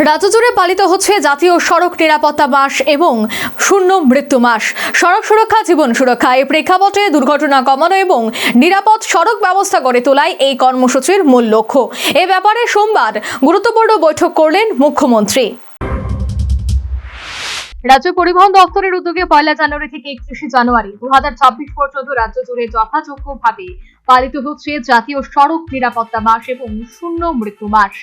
রাজ্য জুড়ে পালিত হচ্ছে জাতীয় সড়ক নিরাপত্তা মাস এবং শূন্য মৃত্যু মাস। সড়ক সুরক্ষা জীবন সুরক্ষা এই প্রেক্ষাপটে দুর্ঘটনা কমানো এবং নিরাপদ সড়ক ব্যবস্থা গড়ে তোলাই এই কর্মসূচির মূল লক্ষ্য। এ ব্যাপারে সোমবার গুরুত্বপূর্ণ বৈঠক করলেন মুখ্যমন্ত্রী। রাজ্য পরিবহন দপ্তরের উদ্যোগে 1 জানুয়ারি থেকে 31 জানুয়ারি 2026 পর্যন্ত রাজ্য জুড়ে যথাযোগ্যভাবে পালিত হচ্ছে জাতীয় সড়ক নিরাপত্তা মাস এবং শূন্য মৃত্যু মাস।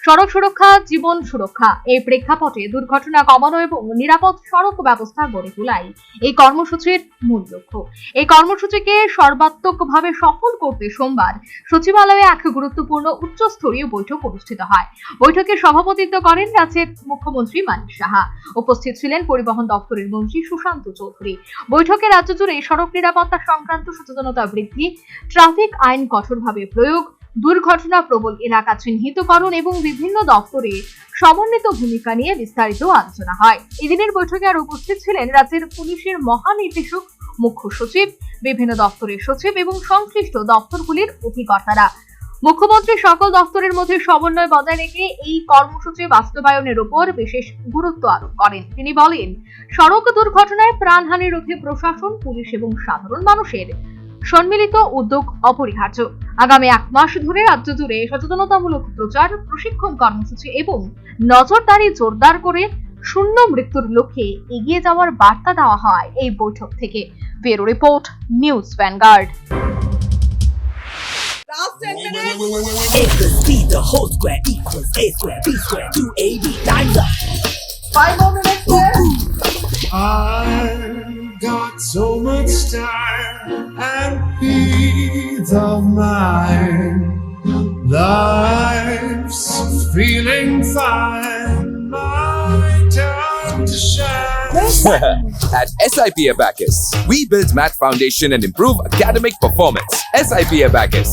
সড়ক সুরক্ষা জীবন সুরক্ষা এই প্রেক্ষাপটে দুর্ঘটনা কমানো এবং নিরাপদ সড়ক ব্যবস্থা গড়ে তোলাই এই কর্মসূচির মূল লক্ষ্য। এই কর্মসূচিকে সর্বাত্মকভাবে সফল করতে সোমবার সচিবালয়ে এক গুরুত্বপূর্ণ উচ্চস্তরীয় বৈঠক অনুষ্ঠিত হয়। বৈঠকে সভাপতিত্ব করেন রাজ্যের মুখ্যমন্ত্রী মানিক সাহা। উপস্থিত ছিলেন পরিবহন দপ্তরের মন্ত্রী সুশান্ত চৌধুরী। বৈঠকে রাজ্য জুড়ে সড়ক নিরাপত্তা সংক্রান্ত সচেতনতা বৃদ্ধি, ট্রাফিক আইন কঠোরভাবে প্রয়োগ, দুর্ঘটনা প্রবল এলাকা চিহ্নিতকরণ এবং বিভিন্ন দপ্তরে সমন্বিত ভূমিকা নিয়ে বিস্তারিত আলোচনা হয়। এদিনের বৈঠকে আর উপস্থিত ছিলেন রাজ্যের পুলিশের মহানির্দেশক, মুখ্য সচিব, বিভিন্ন দপ্তরের সচিব এবং সংশ্লিষ্ট দপ্তরগুলির অধিকর্তারা। মুখ্যমন্ত্রী সকল দপ্তরের মধ্যে সমন্বয় বজায় রেখে এই কর্মসূচি বাস্তবায়নের উপর বিশেষ গুরুত্ব আরোপ করেন। তিনি বলেন, সড়ক দুর্ঘটনায় প্রাণহানি রোধে প্রশাসন, পুলিশ এবং সাধারণ মানুষের সম্মিলিত উদ্যোগ অপরিহার্য। আগামী 1 মাস ধরে রাজ্য জুড়ে সচেতনতামূলক প্রচার, প্রশিক্ষণ কর্মসূচি এবং নজরদারি জোরদার করে শূন্য মৃত্যুর লক্ষ্যে এগিয়ে যাওয়ার বার্তা দেওয়া হয় এই বৈঠক থেকে। Bureau report, news vanguard. If the speed, the whole square equals a square, b square, 2ab, time's up. 5 more minutes left. I've got so much time and peace of mind. Life's feeling fine. My time to shine. At SIP Abacus, we build math foundation and improve academic performance. SIP Abacus,